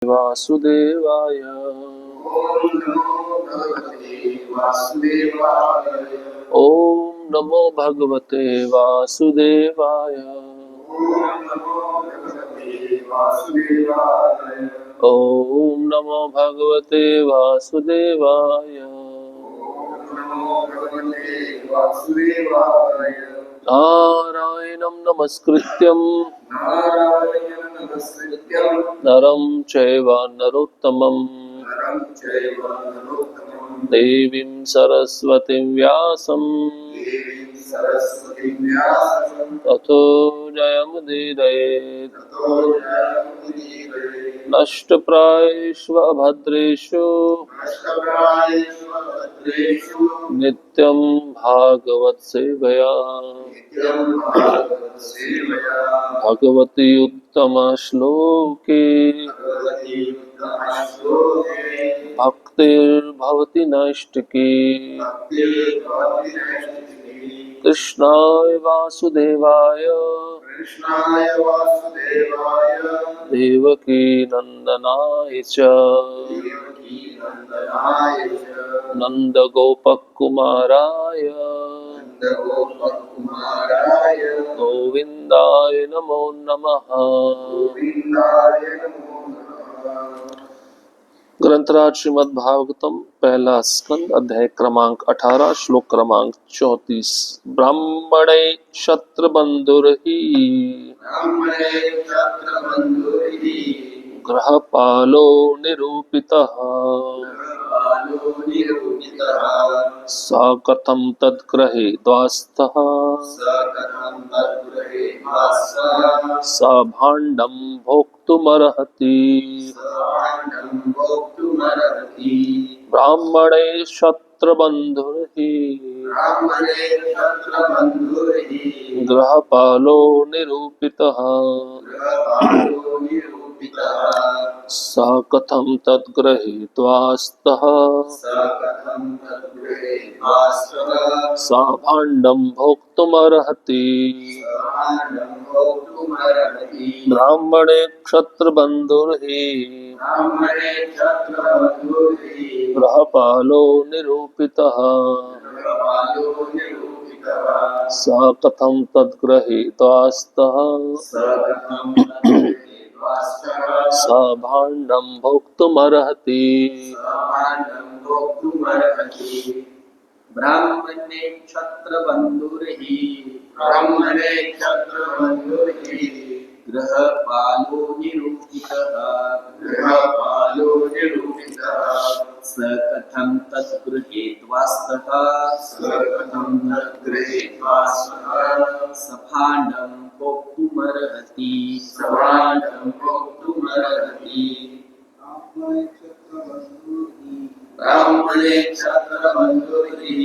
वासुदेवाय। ओम नमो भगवते वासुदेवाय। ओम नमो भगवते वासुदेवाय। नारायणं नमस्कृत्यं नरं चैव नरोत्तमं देवीं सरस्वतीं व्यासं ततो जयमुदीरयेत्। नष्टप्रायेषु अभद्रेषु नित्यं भागवत सेवया भगवती उत्तम श्लोके भक्तिर्भवति नैष्टिकी। कृष्णाय वासुदेवाय देवकी नंदनाय च नंदगोपकुमाराय गोविंदाय नमो नमः। ग्रंथराज श्रीमद् भागवतम पहला स्कंद अध्याय क्रमांक 18 श्लोक क्रमांक 34। ब्राह्मणे क्षत्रबंधुर्हि गृहपालो निरूपितः स कथं तद्गृहीत्वास्थः स भाण्डं भोक्तुमर्हति। ब्राह्मणे क्षत्रबन्धुर्हि गृहपालो निरूपितः स कथं तद्गृहीत्वास्थः स भाण्डं भोक्तुमर्हति। ब्राह्मणे क्षत्रबन्धुर्हि गृहपालो निरूपितः स कथं तद्गृहीत्वास्थः स भाण्डं भोक्तुमर्हति। ब्राह्मणे क्षत्रबन्धुर्हि गृहपालो निरूपितः स कथं तद्गृहीत्वास्थः स भाण्डं भोक्तुमर्हति। ब्राह्मणे क्षत्रबन्धुर्हि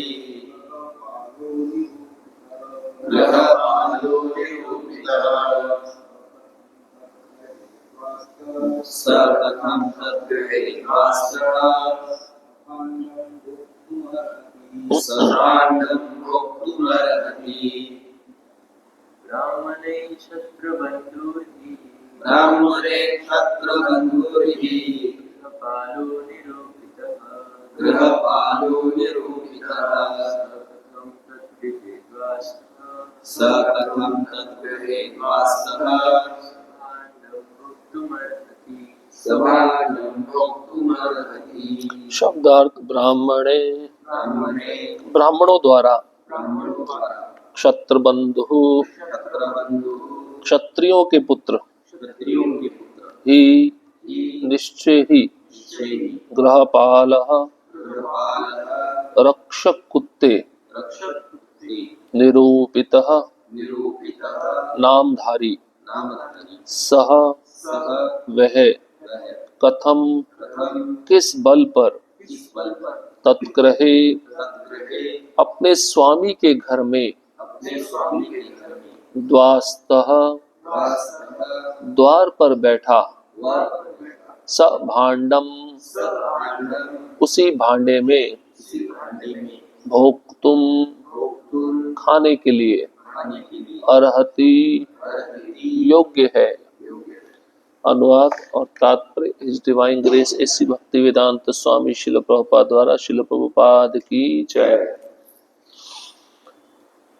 गृहपालो निरूपितः स कथं तद्गृहीत्वास्थः स भाण्डं भोक्तुमर्हति। ब्राह्मणे क्षत्रबन्धुर्हि गृहपालो निरूपितः स कथं तद्गृहीत्वास्थः स भाण्डं भोक्तुमर्हति। शब्दार्थ ब्राह्मणे ब्राह्मणों द्वारा क्षत्रबंधु क्षत्रियों के पुत्र ही निश्चय ही गृहपालः रक्षक कुत्ते निरूपितः नामधारी सह वह कथम किस बल पर तत्ग्रहे अपने स्वामी के घर में द्वास्तः द्वार पर बैठा स भाण्डम उसी भांडे में भोक्तुम खाने के लिए अर्हति योग्य है। अनुवाद और तात्पर्य हिज डिवाइन ग्रेस एसी भक्ति वेदांत स्वामी शिल प्रभुपाद द्वारा शिल प्रभुपाद की जय।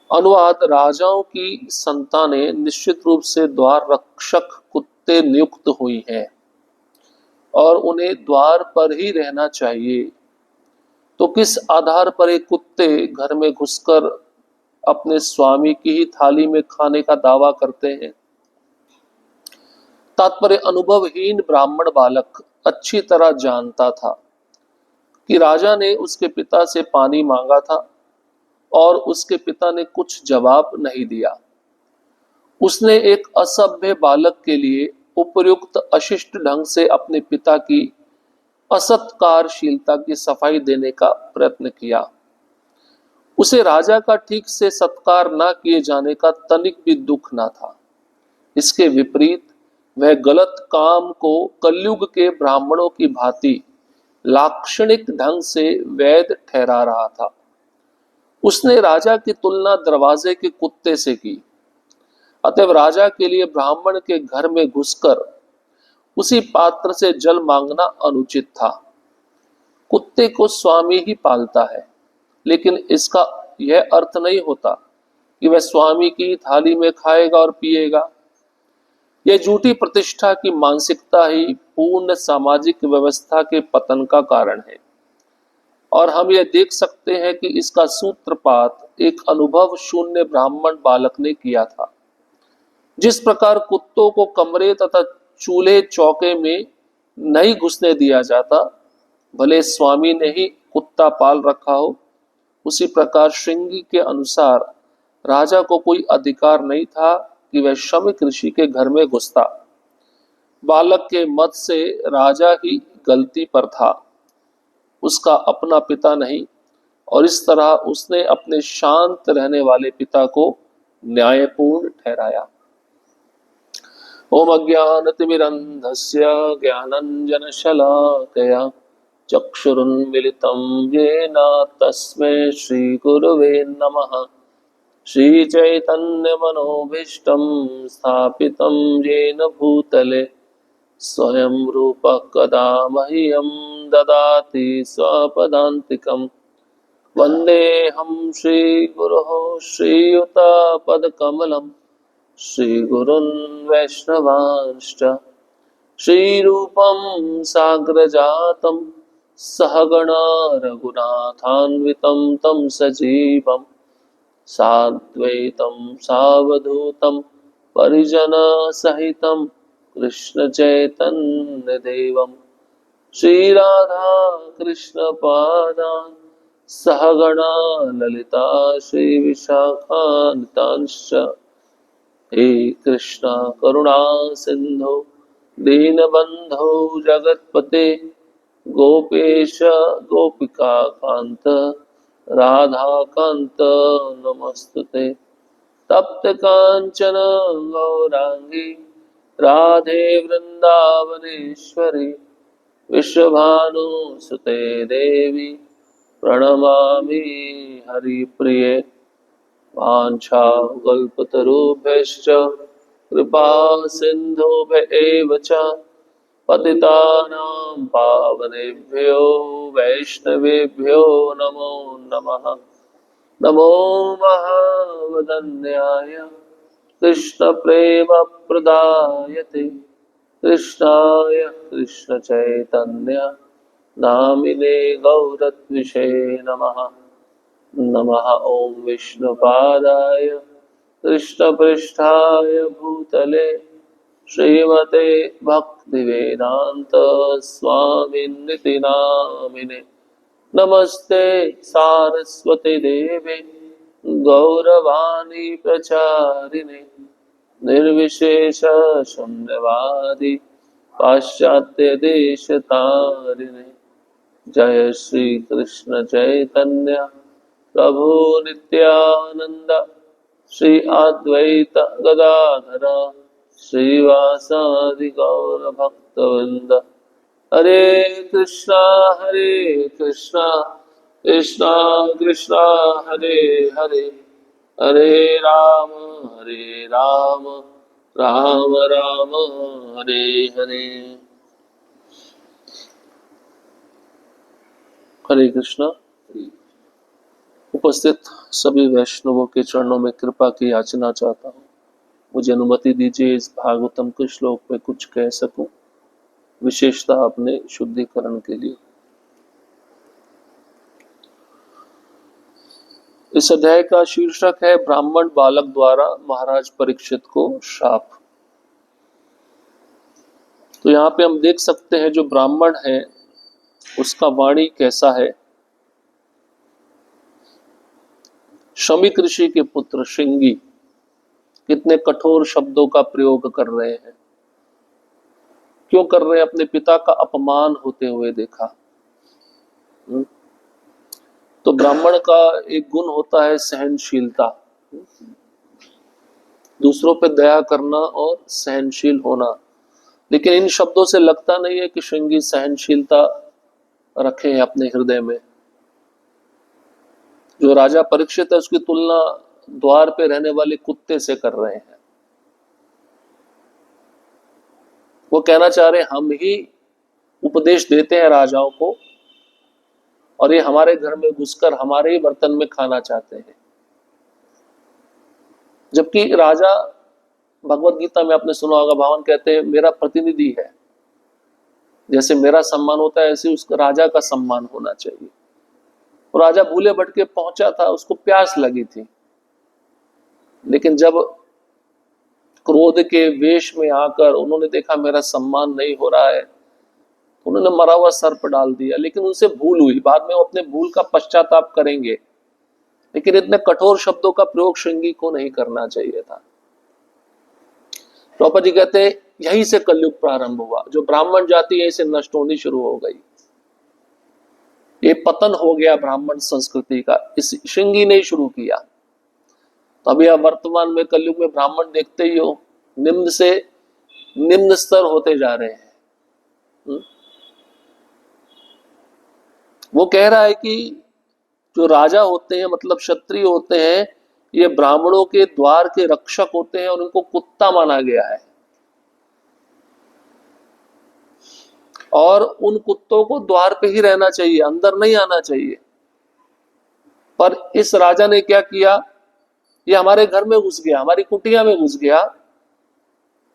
अनुवाद। राजाओं की संतानें निश्चित रूप से द्वार रक्षक कुत्ते नियुक्त हुई हैं और उन्हें द्वार पर ही रहना चाहिए, तो किस आधार पर एक कुत्ते घर में घुसकर अपने स्वामी की ही थाली में खाने का दावा करते हैं? तात्पर्य। अनुभवहीन ब्राह्मण बालक अच्छी तरह जानता था कि राजा ने उसके पिता से पानी मांगा था और उसके पिता ने कुछ जवाब नहीं दिया। उसने एक असभ्य बालक के लिए उपयुक्त अशिष्ट ढंग से अपने पिता की असत्कारशीलता की सफाई देने का प्रयत्न किया। उसे राजा का ठीक से सत्कार न किए जाने का तनिक भी दुख न था। इसके विपरीत वह गलत काम को कलयुग के ब्राह्मणों की भांति लाक्षणिक ढंग से वैध ठहरा रहा था। उसने राजा की तुलना दरवाजे के कुत्ते से की। अतएव राजा के लिए ब्राह्मण के घर में घुसकर उसी पात्र से जल मांगना अनुचित था। कुत्ते को स्वामी ही पालता है, लेकिन इसका यह अर्थ नहीं होता कि वह स्वामी की थाली में खाएगा और पिएगा। यह झूठी प्रतिष्ठा की मानसिकता ही पूर्ण सामाजिक व्यवस्था के पतन का कारण है, और हम यह देख सकते हैं कि इसका सूत्रपात एक अनुभव शून्य ब्राह्मण बालक ने किया था। जिस प्रकार कुत्तों को कमरे तथा चूल्हे चौके में नहीं घुसने दिया जाता, भले स्वामी ने ही कुत्ता पाल रखा हो, उसी प्रकार श्रृंगी के अनुसार राजा को कोई अधिकार नहीं था कि वह श्रमिक ऋषि के घर में घुसता। बालक के मत से राजा ही गलती पर था, उसका अपना पिता नहीं, और इस तरह उसने अपने शांत रहने वाले पिता को न्यायपूर्ण ठहराया। ओम अज्ञानतिमिरन्धस्य ज्ञानञ्जनशलाकया चक्षुरुन्मिलितं येन तस्मै श्रीगुरुवे नमः। श्रीचैतन्यमनोभीष्टं स्थापितं येन भूतले स्वयं रूपः कदा मह्यं ददाति स्वपदान्तिकम्। वन्देऽहं श्रीगुरोः श्रीयुतपदकमलं श्रीगुरुन् वैष्णवांश्च श्रीरूपं साग्रजातं सहगणा रघुनाथान्वितं तं सजीवं साद्वैतं सावधूतं परिजनसहितं कृष्णचैतन्यदेवं श्रीराधा कृष्णपादान् सहगणा ललिता श्रीविशाखान्वितांश्च। हे कृष्ण करुणा सिंधु दीनबंधो जगत्पते गोपेश गोपिका कांत राधा कांत नमस्तुते। तप्त कांचन गौरांगी राधे वृंदावनेश्वरी विश्वभानुसुते देवी प्रणमामि हरिप्रिये। वाञ्छाकल्पतरुभ्यश्च कृपा सिन्धुभ्य एव च पतितानां पावनेभ्यो वैष्णवेभ्यो नमो नमः। नमो महावदन्याय कृष्णप्रेमप्रदायते कृष्णाय कृष्णचैतन्य नामिने गौरत्विषे नमः। नमः ओं विष्णुपादाय कृष्णपृष्ठाय भूतले श्रीमते भक्तिवेदांत स्वामिन्निति नामिने। नमस्ते सारस्वती देवे गौरवाणी प्रचारिणे निर्विशेष शून्यवादी पाश्चात्य देशतारिणे। जय श्री कृष्ण चैतन्य प्रभु नित्यानंद श्री अद्वैत गदाधर श्रीवासादि गौर भक्तवृंद। हरे कृष्णा कृष्णा कृष्णा हरे हरे, हरे राम राम राम हरे हरे। हरे कृष्णा। उपस्थित सभी वैष्णवों के चरणों में कृपा की याचना चाहता हूँ। मुझे अनुमति दीजिए इस भागवतम के श्लोक में कुछ कह सकूं, विशेषतः अपने शुद्धिकरण के लिए। इस अध्याय का शीर्षक है ब्राह्मण बालक द्वारा महाराज परीक्षित को शाप। तो यहाँ पे हम देख सकते हैं जो ब्राह्मण है उसका वाणी कैसा है। शमीक ऋषि के पुत्र श्रृंगी कितने कठोर शब्दों का प्रयोग कर रहे हैं। क्यों कर रहे हैं? अपने पिता का अपमान होते हुए देखा। तो ब्राह्मण का एक गुण होता है सहनशीलता, दूसरों पे दया करना और सहनशील होना। लेकिन इन शब्दों से लगता नहीं है कि श्रृंगी सहनशीलता रखे हैं अपने हृदय में। जो राजा परीक्षित है उसकी तुलना द्वार पे रहने वाले कुत्ते से कर रहे हैं। वो कहना चाह रहे हम ही उपदेश देते हैं राजाओं को और ये हमारे घर में घुसकर हमारे ही बर्तन में खाना चाहते हैं। जबकि राजा, भगवत गीता में आपने सुना होगा, भगवान कहते हैं मेरा प्रतिनिधि है। जैसे मेरा सम्मान होता है ऐसे उसका राजा का सम्मान होना चाहिए। और राजा भूले भटके पहुंचा था, उसको प्यास लगी थी, लेकिन जब क्रोध के वेश में आकर उन्होंने देखा मेरा सम्मान नहीं हो रहा है, उन्होंने मरा हुआ सर्प डाल दिया। लेकिन उनसे भूल हुई, बाद में वो अपने भूल का पश्चाताप करेंगे। लेकिन इतने कठोर शब्दों का प्रयोग श्रृंगी को नहीं करना चाहिए था। प्रभुपाद जी कहते हैं यहीं से कलयुग प्रारंभ हुआ। जो ब्राह्मण जाति है इसे नष्ट होनी शुरू हो गई। ये पतन हो गया ब्राह्मण संस्कृति का, इस श्रृंगी ने शुरू किया। तो अभी आप वर्तमान में कलयुग में ब्राह्मण देखते ही हो, निम्न से निम्न स्तर होते जा रहे हैं। वो कह रहा है कि जो राजा होते हैं मतलब क्षत्रिय होते हैं, ये ब्राह्मणों के द्वार के रक्षक होते हैं और उनको कुत्ता माना गया है। और उन कुत्तों को द्वार पे ही रहना चाहिए, अंदर नहीं आना चाहिए। पर इस राजा ने क्या किया, ये हमारे घर में घुस गया, हमारी कुटिया में घुस गया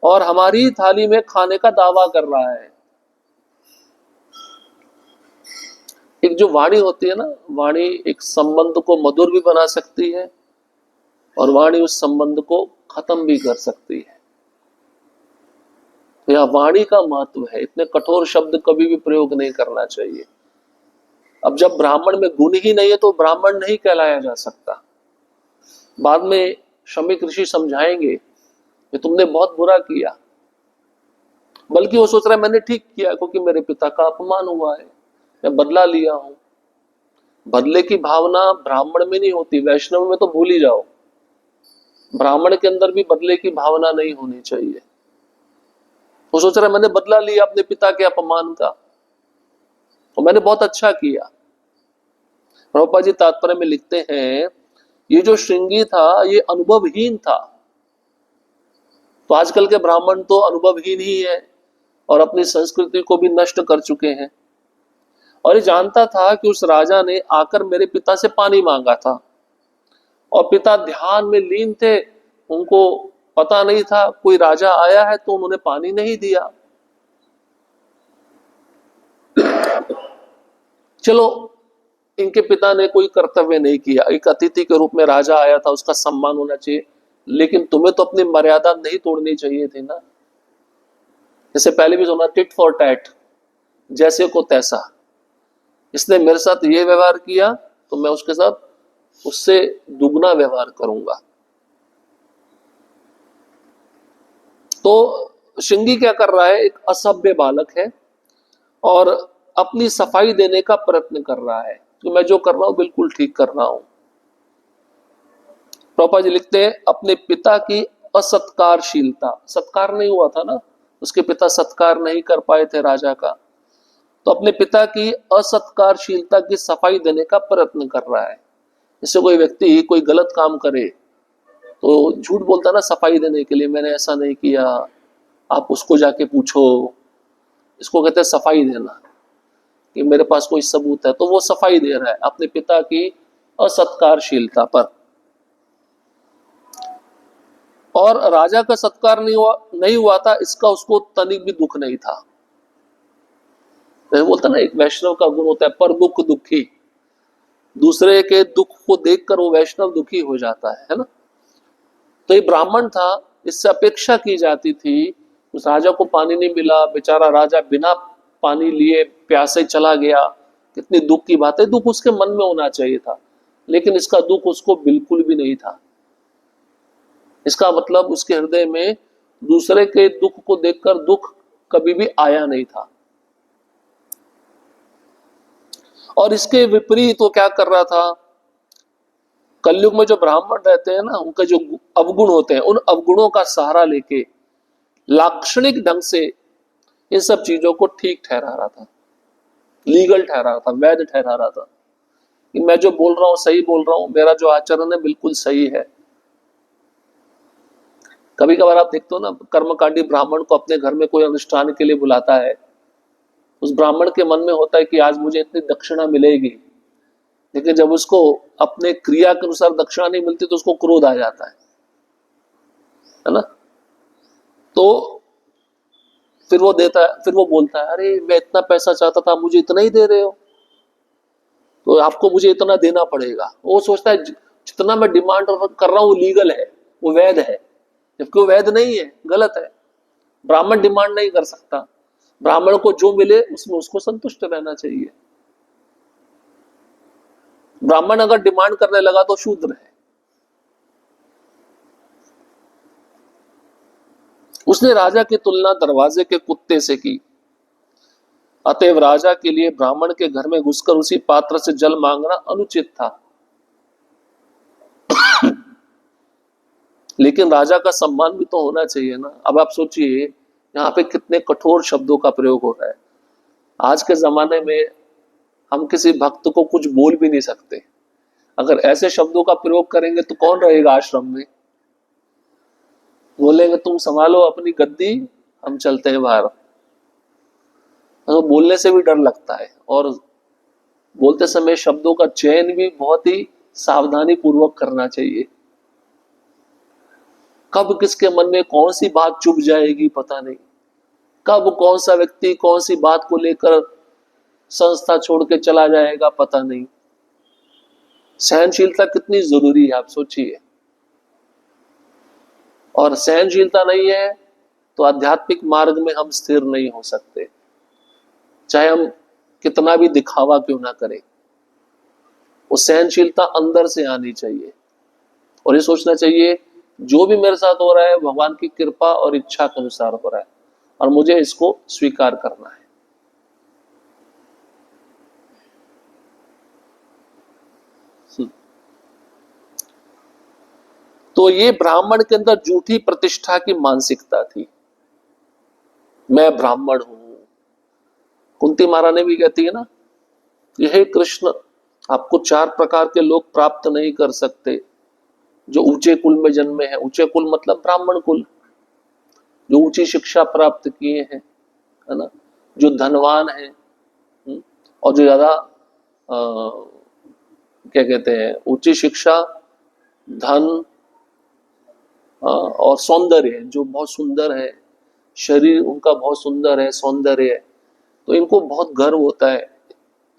और हमारी थाली में खाने का दावा कर रहा है। एक जो वाणी होती है ना, वाणी एक संबंध को मधुर भी बना सकती है और वाणी उस संबंध को खत्म भी कर सकती है। तो यह वाणी का महत्व है। इतने कठोर शब्द कभी भी प्रयोग नहीं करना चाहिए। अब जब ब्राह्मण में गुण ही नहीं है तो ब्राह्मण नहीं कहलाया जा सकता। बाद में शमीक ऋषि समझाएंगे कि तुमने बहुत बुरा किया, बल्कि वो सोच रहा है मैंने ठीक किया क्योंकि मेरे पिता का अपमान हुआ है, मैं बदला लिया हूं। बदले की भावना ब्राह्मण में नहीं होती, वैष्णव में तो भूल ही जाओ। ब्राह्मण के अंदर भी बदले की भावना नहीं होनी चाहिए। वो सोच रहा है मैंने बदला लिया अपने पिता के अपमान का, तो मैंने बहुत अच्छा किया। प्रभुपाद जी तात्पर्य में लिखते हैं ये जो श्रृंगी था ये अनुभवहीन था। तो आजकल के ब्राह्मण तो अनुभवहीन ही है और अपनी संस्कृति को भी नष्ट कर चुके हैं। और ये जानता था कि उस राजा ने आकर मेरे पिता से पानी मांगा था और पिता ध्यान में लीन थे, उनको पता नहीं था कोई राजा आया है, तो उन्होंने पानी नहीं दिया। चलो, इनके पिता ने कोई कर्तव्य नहीं किया, एक अतिथि के रूप में राजा आया था, उसका सम्मान होना चाहिए, लेकिन तुम्हें तो अपनी मर्यादा नहीं तोड़नी चाहिए थी ना। जैसे पहले भी सुना, टिट फॉर टैट, जैसे को तैसा। इसने मेरे साथ ये व्यवहार किया तो मैं उसके साथ उससे दुगना व्यवहार करूंगा। तो श्रृंगी क्या कर रहा है, एक असभ्य बालक है और अपनी सफाई देने का प्रयत्न कर रहा है कि मैं जो कर रहा हूं बिल्कुल ठीक कर रहा हूं। प्रभुपाद जी लिखते हैं अपने पिता की असत्कारशीलता, सत्कार नहीं हुआ था ना, उसके पिता सत्कार नहीं कर पाए थे राजा का, तो अपने पिता की असत्कारशीलता की सफाई देने का प्रयत्न कर रहा है। जैसे कोई व्यक्ति कोई गलत काम करे तो झूठ बोलता है ना सफाई देने के लिए, मैंने ऐसा नहीं किया, आप उसको जाके पूछो। इसको कहते हैं सफाई देना, कि मेरे पास कोई सबूत है। तो वो सफाई दे रहा है अपने पिता की असत्कारशीलता पर। और राजा का सत्कार नहीं हुआ था, इसका उसको तनिक भी दुख नहीं था। बोलता ना, एक वैष्णव का गुण होता है पर दुख दुखी। दूसरे के दुख को देखकर वो वैष्णव दुखी हो जाता है ना। तो ये ब्राह्मण था, इससे अपेक्षा की जाती थी। उस राजा को पानी नहीं मिला, बेचारा राजा बिना पानी लिए प्यासे चला गया। कितनी दुख की बात है। दुख उसके मन में होना चाहिए था, लेकिन इसका दुख उसको बिल्कुल भी नहीं था। इसका मतलब उसके हृदय में दूसरे के दुख को देखकर दुख कभी भी आया नहीं था। और इसके विपरीत वो क्या कर रहा था, कलयुग में जो ब्राह्मण रहते हैं ना, उनका जो अवगुण होते हैं, उन अवगुणों का सहारा लेके लाक्षणिक ढंग से इन सब चीजों को ठीक ठहरा रहा था, लीगल ठहरा रहा था, वैध ठहरा रहा था कि मैं जो बोल रहा हूं सही बोल रहा हूं, मेरा जो आचरण है बिल्कुल सही है। कभी कभार आप देखते हो ना, कर्मकांडी ब्राह्मण को अपने घर में कोई अनुष्ठान के लिए बुलाता है, उस ब्राह्मण के मन में होता है कि आज मुझे इतनी दक्षिणा मिलेगी, लेकिन जब उसको अपने क्रिया के अनुसार दक्षिणा नहीं मिलती तो उसको क्रोध आ जाता है ना। तो फिर वो देता है, फिर वो बोलता है, अरे मैं इतना पैसा चाहता था, मुझे इतना ही दे रहे हो, तो आपको मुझे इतना देना पड़ेगा। वो सोचता है जितना मैं डिमांड कर रहा हूँ वो लीगल है, वो वैध है, जबकि वो वैध नहीं है, गलत है। ब्राह्मण डिमांड नहीं कर सकता। ब्राह्मण को जो मिले उसमें उसको संतुष्ट रहना चाहिए। ब्राह्मण अगर डिमांड करने लगा तो शूद्र है। उसने राजा की तुलना दरवाजे के कुत्ते से की। अतएव राजा के लिए ब्राह्मण के घर में घुसकर उसी पात्र से जल मांगना अनुचित था। लेकिन राजा का सम्मान भी तो होना चाहिए ना। अब आप सोचिए, यहाँ पे कितने कठोर शब्दों का प्रयोग हो रहा है। आज के जमाने में हम किसी भक्त को कुछ बोल भी नहीं सकते। अगर ऐसे शब्दों का प्रयोग करेंगे तो कौन रहेगा आश्रम में। बोलेंगे तुम संभालो अपनी गद्दी, हम चलते हैं बाहर। तो बोलने से भी डर लगता है, और बोलते समय शब्दों का चयन भी बहुत ही सावधानी पूर्वक करना चाहिए। कब किसके मन में कौन सी बात चुभ जाएगी पता नहीं, कब कौन सा व्यक्ति कौन सी बात को लेकर संस्था छोड़ के चला जाएगा पता नहीं। सहनशीलता कितनी जरूरी है आप सोचिए। और सहनशीलता नहीं है तो आध्यात्मिक मार्ग में हम स्थिर नहीं हो सकते, चाहे हम कितना भी दिखावा क्यों ना करें। वो सहनशीलता अंदर से आनी चाहिए, और ये सोचना चाहिए जो भी मेरे साथ हो रहा है भगवान की कृपा और इच्छा के अनुसार हो रहा है, और मुझे इसको स्वीकार करना है। तो ये ब्राह्मण के अंदर झूठी प्रतिष्ठा की मानसिकता थी। मैं ब्राह्मण हूं। कुंती महारानी भी कहती है ना, हे कृष्ण, आपको 4 प्रकार के लोग प्राप्त नहीं कर सकते जो ऊंचे कुल में जन्मे हैं। ऊंचे कुल मतलब ब्राह्मण कुल, जो ऊंची शिक्षा प्राप्त किए हैं, है ना, जो धनवान है, और जो ज्यादा क्या कहते हैं, ऊंची शिक्षा, धन और सौंदर्य, जो बहुत सुंदर है, शरीर उनका बहुत सुंदर है, सौंदर्य है, तो इनको बहुत गर्व होता है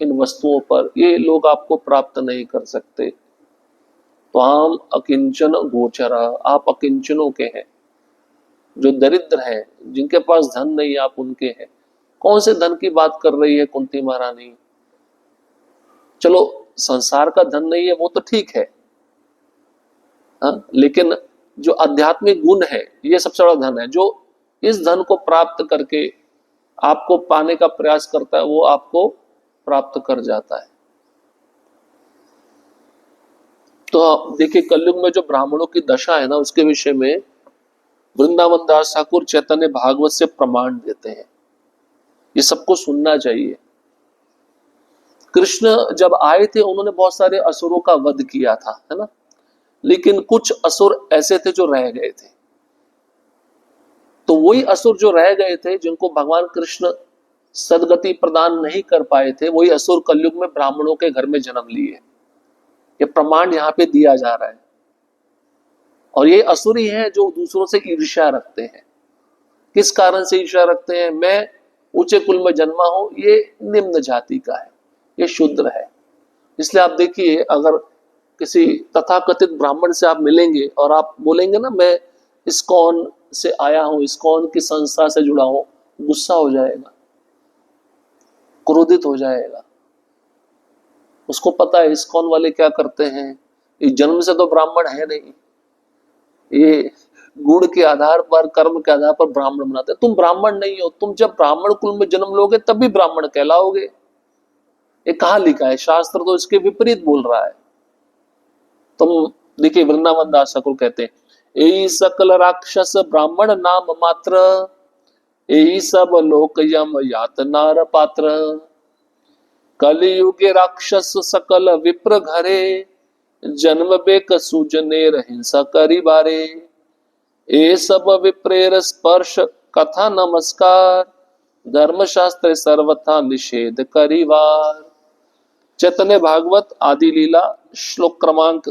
इन वस्तुओं पर। ये लोग आपको प्राप्त नहीं कर सकते। तो हम अकिंचन गोचरा, आप अकिंचनों के हैं। जो दरिद्र हैं, जिनके पास धन नहीं, आप उनके हैं। कौन से धन की बात कर रही है कुंती महारानी। चलो संसार का धन नहीं है वो तो ठीक है, लेकिन जो आध्यात्मिक गुण है ये सबसे बड़ा धन है। जो इस धन को प्राप्त करके आपको पाने का प्रयास करता है वो आपको प्राप्त कर जाता है। तो देखिए, कलयुग में जो ब्राह्मणों की दशा है ना, उसके विषय में वृंदावन दास ठाकुर चैतन्य भागवत से प्रमाण देते हैं। ये सबको सुनना चाहिए। कृष्ण जब आए थे उन्होंने बहुत सारे असुरों का वध किया था, है ना। लेकिन कुछ असुर ऐसे थे जो रह गए थे। तो वही असुर जो रह गए थे, जिनको भगवान कृष्ण सदगति प्रदान नहीं कर पाए थे, वही असुर कलयुग में ब्राह्मणों के घर में जन्म लिए। ये प्रमाण यहाँ पे दिया जा रहा है। और ये असुर ही है जो दूसरों से ईर्ष्या रखते हैं। किस कारण से ईर्ष्या रखते हैं? मैं ऊंचे कुल में जन्मा हूं, ये निम्न जाति का है, ये शूद्र है। इसलिए आप देखिए, अगर किसी तथाकथित ब्राह्मण से आप मिलेंगे और आप बोलेंगे ना, मैं इस्कॉन से आया हूं, इस्कॉन की संस्था से जुड़ा हूं, गुस्सा हो जाएगा, क्रोधित हो जाएगा। उसको पता है इस्कॉन वाले क्या करते हैं, ये जन्म से तो ब्राह्मण है नहीं, ये गुण के आधार पर, कर्म के आधार पर ब्राह्मण बनाते हैं। तुम ब्राह्मण नहीं हो, तुम जब ब्राह्मण कुल में जन्म लोगे तभी ब्राह्मण कहलाओगे। ये कहाँ लिखा है? शास्त्र तो इसके विपरीत बोल रहा है। तुम देखिए, वृंदावन दास ठाकुर कहते हैं, यही सकल राक्षस ब्राह्मण नाम मात्र, यही सब लोक यम यातनार पात्र। कलयुगे राक्षस सकल विप्र घरे, जन्म बेक सूजनेर हिंसा करी बारे। ए सब विप्रेर स्पर्श कथा नमस्कार, धर्मशास्त्र सर्वथा निषेध करिवार। चैतन्य भागवत आदि लीला श्लोक क्रमांक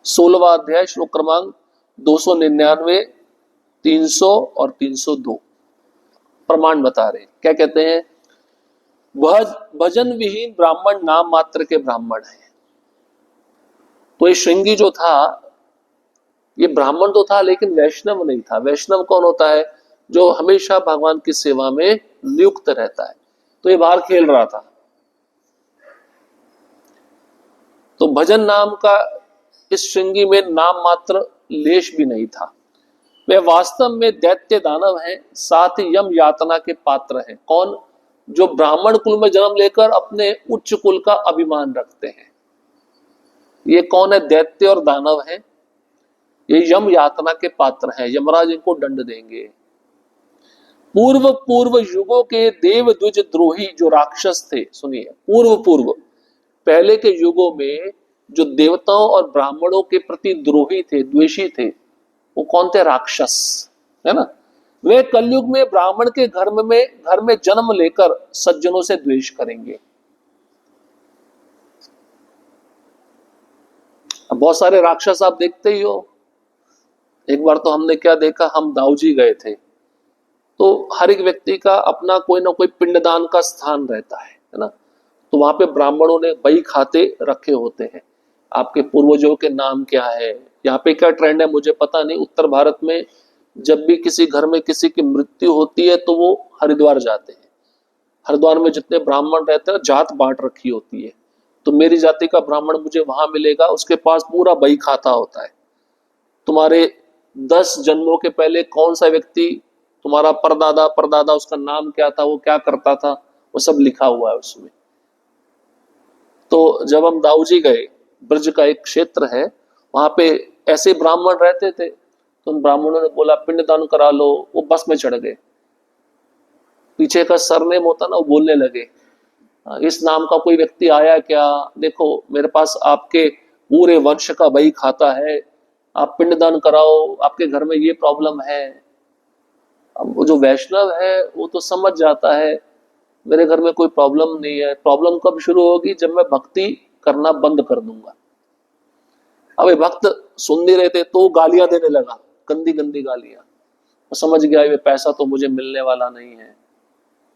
16वां अध्याय श्लोक क्रमांक 299, 300 और 302 प्रमाण बता रहे। क्या कहते हैं? भजन विहीन ब्राह्मण नाम मात्र के ब्राह्मण है। तो ये श्रृंगी जो था, ये ब्राह्मण तो था लेकिन वैष्णव नहीं था। वैष्णव कौन होता है? जो हमेशा भगवान की सेवा में नियुक्त रहता है। तो ये बाहर खेल रहा था। तो भजन नाम का इस श्रृंगी में नाम मात्र लेश भी नहीं था। वे वास्तव में दैत्य दानव हैं, साथ ही यम यातना के पात्र हैं। कौन? जो ब्राह्मण कुल में जन्म लेकर अपने उच्च कुल का अभिमान रखते हैं। ये कौन है? दैत्य और दानव हैं। ये यम यातना के पात्र हैं, यमराज इनको दंड देंगे। पूर्व पूर्व युगों के देव द्विज द्रोही जो राक्षस थे, सुनिए, पूर्व पूर्व पहले के युगों में जो देवताओं और ब्राह्मणों के प्रति द्रोही थे, द्वेषी थे, वो कौन थे? राक्षस, है ना। वे कलयुग में ब्राह्मण के घर में जन्म लेकर सज्जनों से द्वेष करेंगे। अब बहुत सारे राक्षस आप देखते ही हो। एक बार तो हमने क्या देखा, हम दाऊजी गए थे, तो हर एक व्यक्ति का अपना कोई ना कोई पिंडदान का स्थान रहता है ना। तो वहां पे ब्राह्मणों ने बही खाते रखे होते हैं, आपके पूर्वजों के नाम क्या है। यहाँ पे क्या ट्रेंड है मुझे पता नहीं। उत्तर भारत में जब भी किसी घर में किसी की मृत्यु होती है तो वो हरिद्वार जाते हैं। हरिद्वार में जितने ब्राह्मण रहते हैं, जात बांट रखी होती है। तो मेरी जाति का ब्राह्मण मुझे वहां मिलेगा, उसके पास पूरा बही खाता होता है। तुम्हारे 10 जन्मों के पहले कौन सा व्यक्ति तुम्हारा परदादा परदादा, उसका नाम क्या था, वो क्या करता था, वो सब लिखा हुआ है उसमें। तो जब हम दाऊजी गए, ब्रज का एक क्षेत्र है, वहां पे ऐसे ब्राह्मण रहते थे। तो उन ब्राह्मणों ने बोला पिंडदान करा लो। वो बस में चढ़ गए। पीछे का सरनेम होता ना, वो बोलने लगे, इस नाम का कोई व्यक्ति आया क्या? देखो मेरे पास आपके पूरे वंश का बही खाता है, आप पिंडदान कराओ, आपके घर में ये प्रॉब्लम है। अब वो जो वैष्णव है वो तो समझ जाता है मेरे घर में कोई प्रॉब्लम नहीं है। प्रॉब्लम कब शुरू होगी? जब मैं भक्ति करना बंद कर दूंगा। अब ये भक्त सुन नहीं रहे थे तो गालियां देने लगा, गंदी गंदी गालियां। वो समझ गया ये पैसा तो मुझे मिलने वाला नहीं है,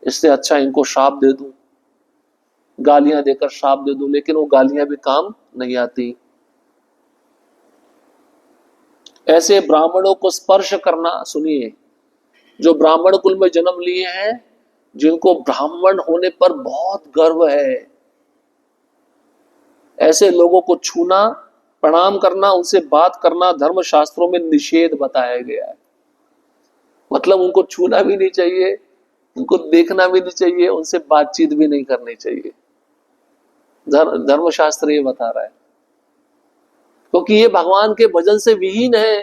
इससे अच्छा इनको श्राप दे दूं, गालियां देकर श्राप दे दूं। लेकिन वो गालियां भी काम नहीं आती। ऐसे ब्राह्मणों को स्पर्श करना, सुनिए, जो ब्राह्मण कुल में जन्म लिए हैं, जिनको ब्राह्मण होने पर बहुत गर्व है, ऐसे लोगों को छूना, प्रणाम करना, उनसे बात करना धर्म शास्त्रों में निषेध बताया गया है। मतलब उनको छूना भी नहीं चाहिए, उनको देखना भी नहीं चाहिए, उनसे बातचीत भी नहीं करनी चाहिए। धर्मशास्त्र ये बता रहा है, क्योंकि ये भगवान के भजन से विहीन है,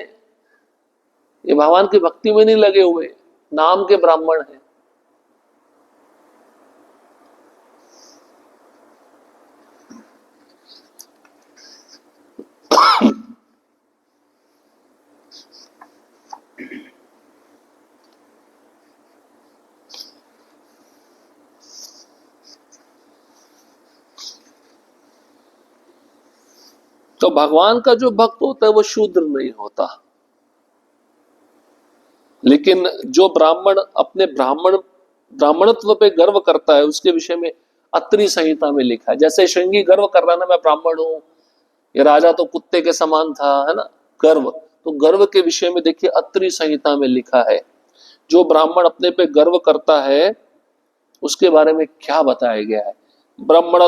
ये भगवान की भक्ति में नहीं लगे हुए, नाम के ब्राह्मण हैं। तो भगवान का जो भक्त होता है वो शूद्र नहीं होता। लेकिन जो ब्राह्मण अपने ब्राह्मणत्व पे गर्व करता है, उसके विषय में अत्रि संहिता में लिखा है। जैसे श्रृंगी गर्व कर रहा ना, मैं ब्राह्मण हूं, ये राजा तो कुत्ते के समान था, है ना, गर्व। तो गर्व के विषय में देखिए अत्रि संहिता में लिखा है, जो ब्राह्मण अपने पे गर्व करता है उसके बारे में क्या बताया गया है। ब्रह्मण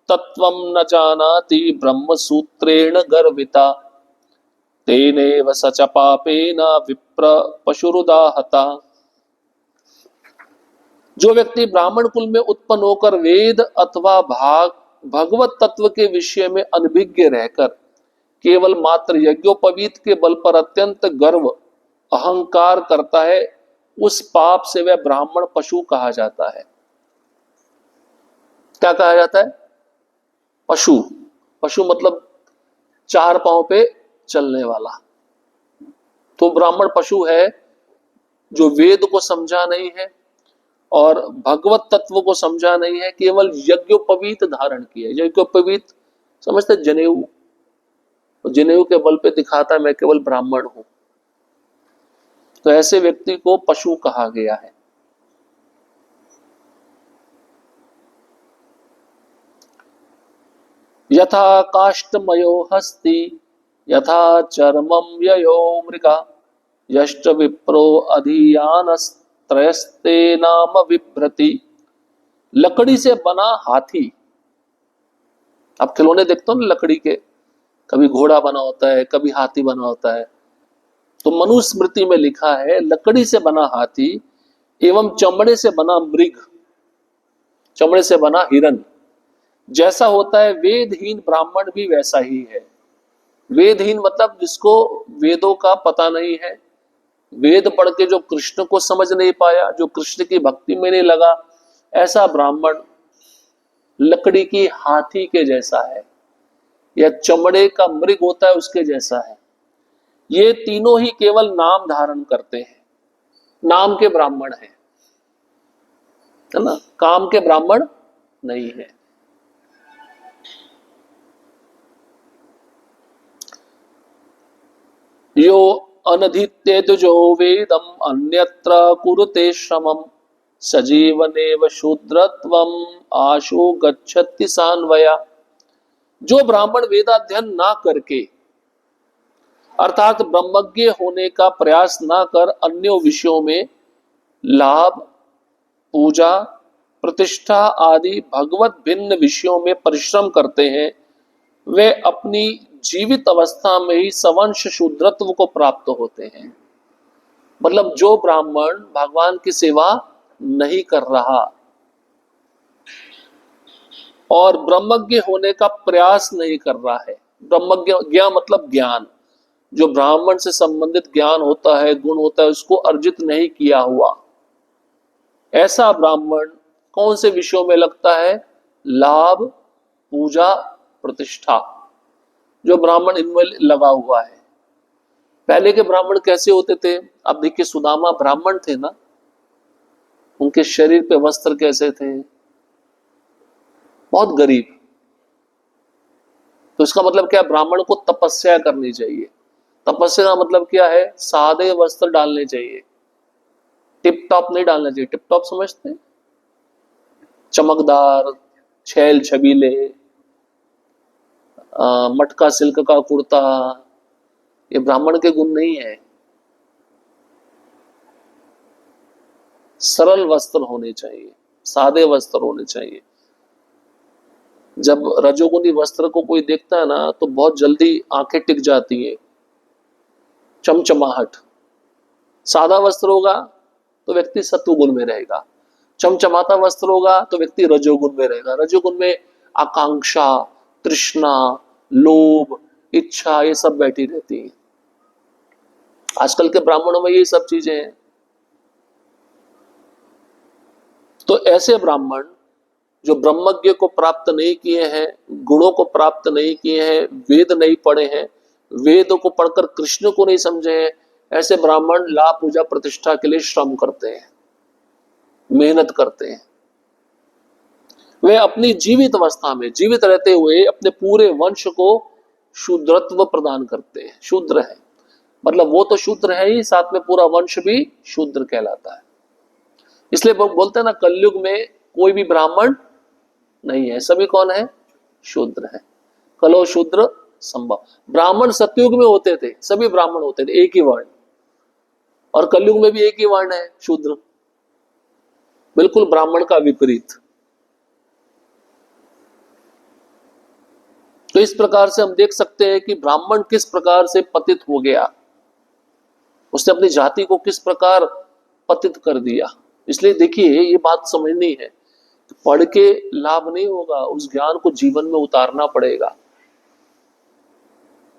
तत्वम न जानाति ब्रह्म सूत्रेण गर्विता, तेनेव सच पापेन विप्र पशुरुदाहता। जो व्यक्ति ब्राह्मण कुल में उत्पन्न होकर वेद अथवा भगवत तत्व के विषय में अनभिज्ञ रहकर केवल मात्र यज्ञोपवीत के बल पर अत्यंत गर्व अहंकार करता है, उस पाप से वह ब्राह्मण पशु कहा जाता है। क्या कहा जाता है? पशु। पशु मतलब चार पांव पे चलने वाला। तो ब्राह्मण पशु है जो वेद को समझा नहीं है और भगवत तत्व को समझा नहीं है, केवल यज्ञोपवीत धारण किया है। यज्ञोपवीत समझते जनेऊ, जनेऊ के बल पे दिखाता है मैं केवल ब्राह्मण हूं। तो ऐसे व्यक्ति को पशु कहा गया है। यथा काष्ठमयो हस्ति यथा चर्मम ययो मृगा यष्ट विप्रो अधियानस्त्रयस्ते नाम विभ्रति। लकड़ी से बना हाथी, आप खिलौने देखते हो ना लकड़ी के, कभी घोड़ा बना होता है, कभी हाथी बना होता है। तो मनुस्मृति में लिखा है लकड़ी से बना हाथी एवं चमड़े से बना मृग, चमड़े से बना हिरन जैसा होता है, वेदहीन ब्राह्मण भी वैसा ही है। वेदहीन मतलब जिसको वेदों का पता नहीं है, वेद पढ़ के जो कृष्ण को समझ नहीं पाया, जो कृष्ण की भक्ति में नहीं लगा, ऐसा ब्राह्मण लकड़ी की हाथी के जैसा है या चमड़े का मृग होता है उसके जैसा है। ये तीनों ही केवल नाम धारण करते हैं, नाम के ब्राह्मण है ना, काम के ब्राह्मण नहीं है। यो अनधित्येतुजो वेदम अन्यत्र कुरुते श्रमम सजीवनेव शूद्रत्वम आशु गच्छति सान्वया। जो ब्राह्मण वेदाध्ययन ना करके अर्थात ब्रह्मज्ञ होने का प्रयास ना कर अन्य विषयों में लाभ, पूजा, प्रतिष्ठा आदि भगवत भिन्न विषयों में परिश्रम करते हैं, वे अपनी जीवित अवस्था में ही सवंश शूद्रत्व को प्राप्त होते हैं। मतलब जो ब्राह्मण भगवान की सेवा नहीं कर रहा और ब्रह्मज्ञ होने का प्रयास नहीं कर रहा है, ब्रह्मज्ञ मतलब ज्ञान, जो ब्राह्मण से संबंधित ज्ञान होता है, गुण होता है, उसको अर्जित नहीं किया हुआ, ऐसा ब्राह्मण कौन से विषयों में लगता है? लाभ, पूजा, प्रतिष्ठा। जो ब्राह्मण इनमें लगा हुआ है। पहले के ब्राह्मण कैसे होते थे? अब देखिए सुदामा ब्राह्मण थे ना, उनके शरीर पे वस्त्र कैसे थे? बहुत गरीब। तो इसका मतलब क्या? ब्राह्मण को तपस्या करनी चाहिए। तपस्या का मतलब क्या है? सादे वस्त्र डालने चाहिए, टिप टॉप नहीं डालना चाहिए। टिप टॉप समझते हैं? चमकदार, छैल छबीले, मटका सिल्क का कुर्ता, ये ब्राह्मण के गुण नहीं है। सरल वस्त्र होने चाहिए, सादे वस्त्र होने चाहिए। जब रजोगुनी वस्त्र को कोई देखता है ना तो बहुत जल्दी आंखें टिक जाती है, चमचमाहट। सादा वस्त्र होगा तो व्यक्ति सत्वगुण में रहेगा, चमचमाता वस्त्र होगा तो व्यक्ति रजोगुण में रहेगा। रजोगुण में आकांक्षा, तृष्णा, लोभ, इच्छा, ये सब बैठी रहती है। आजकल के ब्राह्मणों में ये सब चीजें हैं। तो ऐसे ब्राह्मण जो ब्रह्मज्ञ को प्राप्त नहीं किए हैं, गुणों को प्राप्त नहीं किए हैं, वेद नहीं पढ़े हैं, वेदों को पढ़कर कृष्ण को नहीं समझे हैं, ऐसे ब्राह्मण लाभ, पूजा, प्रतिष्ठा के लिए श्रम करते हैं, मेहनत करते हैं। वे अपनी जीवित अवस्था में, जीवित रहते हुए अपने पूरे वंश को शूद्रत्व प्रदान करते हैं, शूद्र है मतलब वो तो शूद्र है ही, साथ में पूरा वंश भी शूद्र कहलाता है। इसलिए बोलते हैं ना, कलयुग में कोई भी ब्राह्मण नहीं है, सभी कौन है? शूद्र है। कलो शूद्र संभव। ब्राह्मण सतयुग में होते थे, सभी ब्राह्मण होते थे, एक ही वर्ण, और कलयुग में भी एक ही वर्ण है, शूद्र, बिल्कुल ब्राह्मण का विपरीत। तो इस प्रकार से हम देख सकते हैं कि ब्राह्मण किस प्रकार से पतित हो गया, उसने अपनी जाति को किस प्रकार पतित कर दिया। इसलिए देखिए, ये बात समझनी है, पढ़ के लाभ नहीं होगा, उस ज्ञान को जीवन में उतारना पड़ेगा।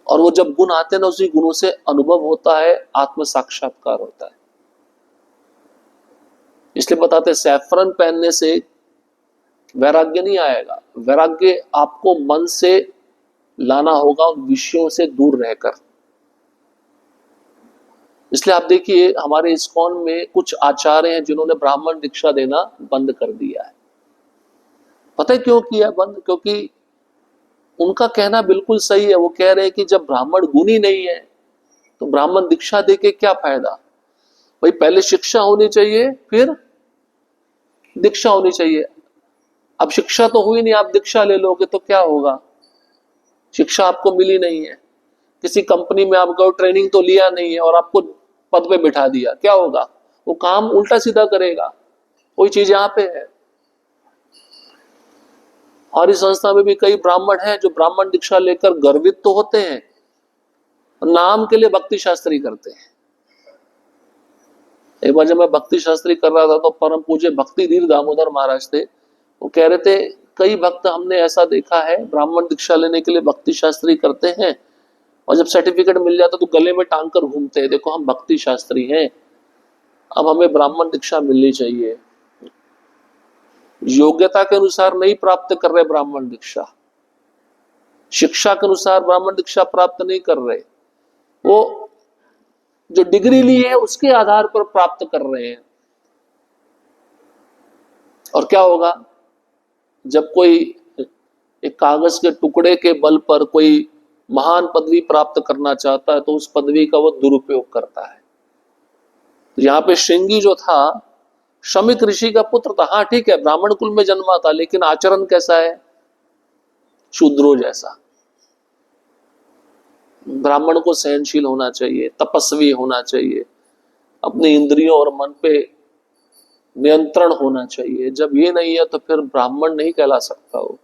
और वो जब गुण आते हैं ना, उसी गुणों से अनुभव होता है, आत्म साक्षात्कार होता है। इसलिए बताते हैं, सैफरन पहनने से वैराग्य नहीं आएगा, वैराग्य आपको मन से लाना होगा, विषयों से दूर रहकर। इसलिए आप देखिए, हमारे इस्कॉन में कुछ आचार्य हैं जिन्होंने ब्राह्मण दीक्षा देना बंद कर दिया है। पता है क्यों किया बंद? क्योंकि उनका कहना बिल्कुल सही है। वो कह रहे हैं कि जब ब्राह्मण गुणी नहीं है तो ब्राह्मण दीक्षा देके क्या फायदा? भाई पहले शिक्षा होनी चाहिए, फिर दीक्षा होनी चाहिए। अब शिक्षा तो हुई नहीं, आप दीक्षा ले लोगे तो क्या होगा? शिक्षा आपको मिली नहीं है, किसी कंपनी में आप गए, ट्रेनिंग तो लिया नहीं है, और आपको पद पे बिठा दिया, क्या होगा? वो काम उल्टा सीधा करेगा। कोई चीज यहाँ पे है। और इस संस्था में भी कई ब्राह्मण हैं जो ब्राह्मण दीक्षा लेकर गर्वित तो होते हैं, नाम के लिए भक्ति शास्त्री करते हैं। एक बार जब मैं भक्ति शास्त्री कर रहा था तो परम पूज्य भक्ति धीर दामोदर महाराज थे, वो कह रहे थे, कई भक्त हमने ऐसा देखा है ब्राह्मण दीक्षा लेने के लिए भक्ति शास्त्री करते हैं, और जब सर्टिफिकेट मिल जाता तो गले में टांग कर घूमते हैं, देखो हम भक्ति शास्त्री हैं, अब हमें ब्राह्मण दीक्षा मिलनी चाहिए। योग्यता के अनुसार नहीं प्राप्त कर रहे ब्राह्मण दीक्षा, शिक्षा के अनुसार ब्राह्मण दीक्षा प्राप्त नहीं कर रहे, वो जो डिग्री ली है उसके आधार पर प्राप्त कर रहे हैं। और क्या होगा? जब कोई एक कागज के टुकड़े के बल पर कोई महान पदवी प्राप्त करना चाहता है तो उस पदवी का वो दुरुपयोग करता है। तो यहाँ पे श्रृंगी जो था, शमिक ऋषि का पुत्र था। हाँ ठीक है, ब्राह्मण कुल में जन्मा था, लेकिन आचरण कैसा है? शूद्रों जैसा। ब्राह्मण को सहनशील होना चाहिए, तपस्वी होना चाहिए, अपनी इंद्रियों और मन पे नियंत्रण होना चाहिए। जब ये नहीं है तो फिर ब्राह्मण नहीं कहला सकता हो।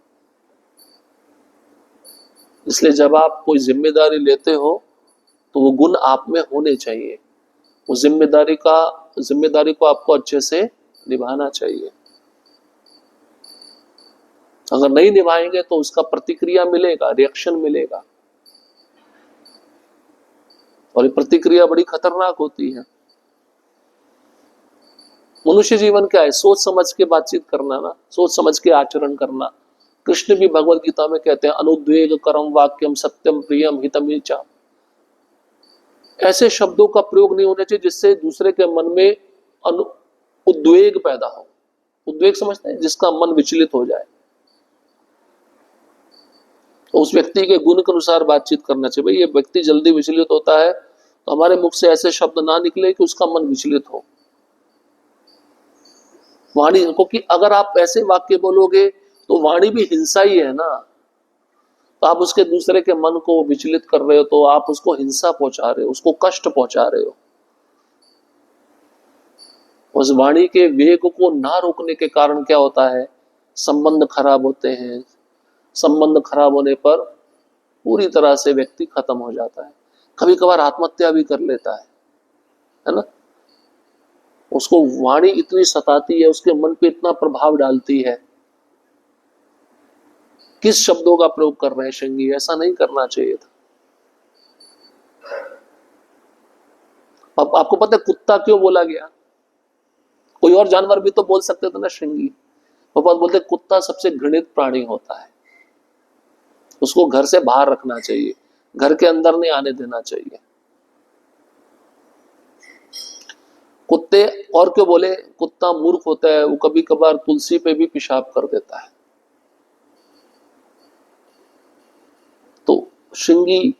इसलिए जब आप कोई जिम्मेदारी लेते हो तो वो गुण आप में होने चाहिए, उस जिम्मेदारी को आपको अच्छे से निभाना चाहिए। अगर नहीं निभाएंगे तो उसका प्रतिक्रिया मिलेगा, रिएक्शन मिलेगा, और ये प्रतिक्रिया बड़ी खतरनाक होती है। मनुष्य जीवन क्या है? सोच समझ के बातचीत करना ना, सोच समझ के आचरण करना। कृष्ण भी भगवत गीता में कहते हैं, अनुद्वेग करम वाक्यम सत्यम प्रियम हितमीचा। ऐसे शब्दों का प्रयोग नहीं होना चाहिए जिससे दूसरे के मन में उद्वेग पैदा हो। उद्वेग समझते हैं? जिसका मन विचलित हो जाए। तो उस व्यक्ति के गुण के अनुसार बातचीत करना चाहिए। भाई ये व्यक्ति जल्दी विचलित होता है तो हमारे मुख से ऐसे शब्द ना निकले कि उसका मन विचलित हो। वाणी, क्योंकि अगर आप ऐसे वाक्य बोलोगे तो वाणी भी हिंसा ही है ना, तो आप उसके दूसरे के मन को विचलित कर रहे हो, तो आप उसको हिंसा पहुंचा रहे हो, उसको कष्ट पहुंचा रहे हो। उस वाणी के वेग को ना रोकने के कारण क्या होता है? संबंध खराब होते हैं। संबंध खराब होने पर पूरी तरह से व्यक्ति खत्म हो जाता है। कभी कभार आत्महत्या भी कर लेता है ना? उसको वाणी इतनी सताती है, उसके मन पे इतना प्रभाव डालती है। किस शब्दों का प्रयोग कर रहे हैं श्रृंगी? ऐसा नहीं करना चाहिए था। अब आपको पता है कुत्ता क्यों बोला गया? कोई और जानवर भी तो बोल सकते थे ना श्रृंगी। पापा बोलते कुत्ता सबसे घृणित प्राणी होता है, उसको घर से बाहर रखना चाहिए, घर के अंदर नहीं आने देना चाहिए। कुत्ते और क्यों बोले? कुत्ता मूर्ख होता है, वो कभी कभार तुलसी पे भी पेशाब कर देता है। तो श्रृंगी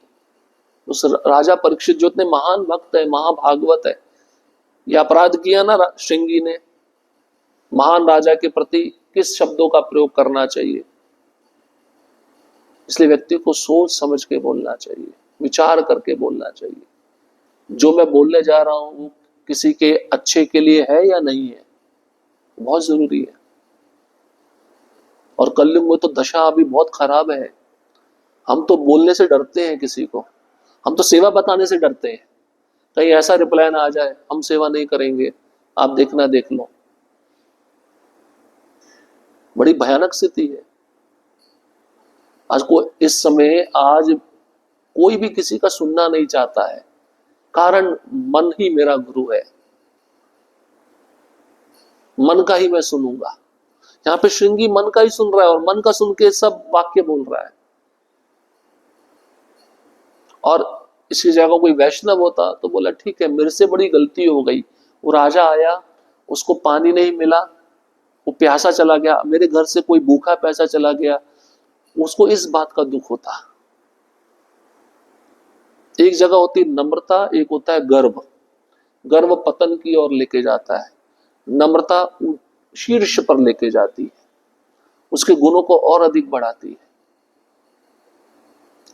उस राजा परीक्षित जो इतने महान भक्त है, महाभागवत है, ये अपराध किया ना श्रृंगी ने, महान राजा के प्रति किस शब्दों का प्रयोग करना चाहिए। इसलिए व्यक्ति को सोच समझ के बोलना चाहिए, विचार करके बोलना चाहिए। जो मैं बोलने जा रहा हूं वो किसी के अच्छे के लिए है या नहीं है, बहुत जरूरी है। और कलयुग में तो दशा अभी बहुत खराब है। हम तो बोलने से डरते हैं किसी को, हम तो सेवा बताने से डरते हैं, कहीं ऐसा रिप्लाई ना आ जाए हम सेवा नहीं करेंगे, आप देखना देख लो। बड़ी भयानक स्थिति है आज को। इस समय आज कोई भी किसी का सुनना नहीं चाहता है, कारण मन ही मेरा गुरु है, मन का ही मैं सुनूंगा। यहां पे श्रृंगी मन का ही सुन रहा है और मन का सुन के सब वाक्य बोल रहा है। और इसकी जगह कोई वैष्णव होता तो बोला ठीक है मेरे से बड़ी गलती हो गई, वो राजा आया उसको पानी नहीं मिला, वो प्यासा चला गया, मेरे घर से कोई भूखा प्यासा चला गया, उसको इस बात का दुख होता। एक जगह होती नम्रता, एक होता है गर्व। गर्व पतन की ओर लेके जाता है, नम्रता शीर्ष पर लेके जाती है, उसके गुणों को और अधिक बढ़ाती है।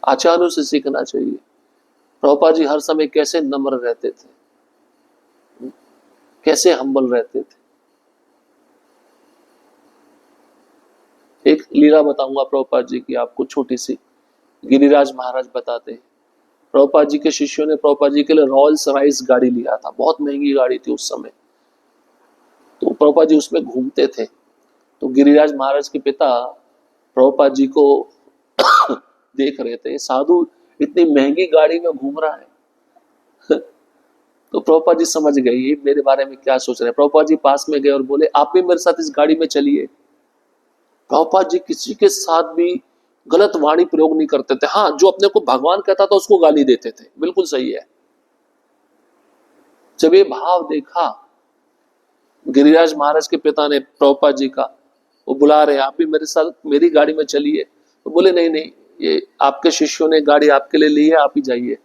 आचार्यों से सीखना चाहिए। प्रभुपाद जी हर समय कैसे नम्र रहते थे, कैसे हम्बल रहते थे। एक लीला बताऊंगा प्रभुपाद जी की आपको, छोटी सी। गिरिराज महाराज बताते हैं प्रभुपाद जी के शिष्यों ने प्रभुपाद जी के लिए रॉयल्स रॉयस गाड़ी लिया था, बहुत महंगी गाड़ी थी उस समय। तो प्रभुपाद जी उसमें घूमते थे। तो गिरिराज महाराज के पिता प्रभुपाद जी को देख रहे थे, साधु इतनी महंगी गाड़ी में घूम रहा है। तो प्रभुपाद जी समझ गए ये मेरे बारे में क्या सोच रहे हैं। प्रभुपाद जी पास में गए और बोले आप भी मेरे साथ इस गाड़ी में चलिए। प्रभुपाद जी किसी के साथ भी गलत वाणी प्रयोग नहीं करते थे। हाँ, जो अपने को भगवान कहता था उसको गाली देते थे, बिल्कुल सही है। जब ये भाव देखा गिरिराज महाराज के पिता ने प्रभुपाद जी का, वो बुला रहे आप भी मेरे साथ मेरी गाड़ी में चलिए। तो बोले नहीं नहीं, ये आपके शिष्यों ने गाड़ी आपके लिए ली है, आप ही जाइए।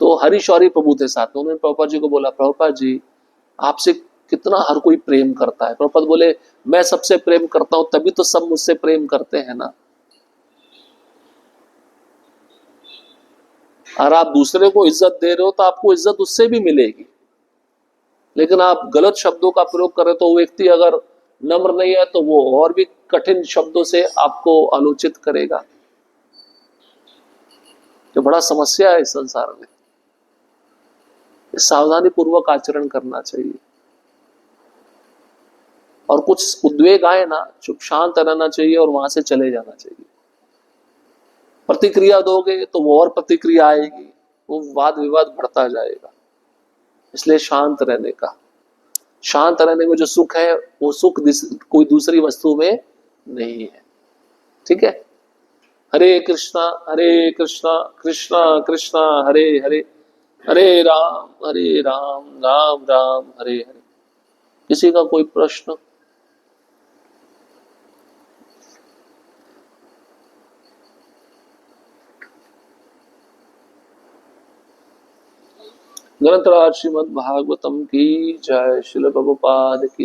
तो हरिशौरी प्रभु थे साथ में, उन्होंने प्रभुपाद जी को बोला प्रभुपाद जी आपसे कितना हर कोई प्रेम करता है। प्रभुपाद बोले मैं सबसे प्रेम करता हूं तभी तो सब मुझसे प्रेम करते हैं ना। और आप दूसरे को इज्जत दे रहे हो तो आपको इज्जत उससे भी मिलेगी, लेकिन आप गलत शब्दों का प्रयोग कर रहे हो तो वो व्यक्ति अगर नम्र नहीं है तो वो और भी कठिन शब्दों से आपको आलोचित करेगा। तो बड़ा समस्या है इस संसार में, सावधानी पूर्वक आचरण करना चाहिए। और कुछ उद्वेग आए ना, चुप शांत रहना चाहिए और वहां से चले जाना चाहिए। प्रतिक्रिया दोगे तो वो और प्रतिक्रिया आएगी, वो वाद विवाद बढ़ता जाएगा। इसलिए शांत रहने का, शांत रहने में जो सुख है वो सुख कोई दूसरी वस्तु में नहीं है। ठीक है। हरे कृष्णा कृष्णा कृष्णा हरे हरे, हरे राम राम राम हरे हरे। किसी का कोई प्रश्न? ग्रंथराज श्रीमद् भागवतम की जय। श्रील प्रभुपाद की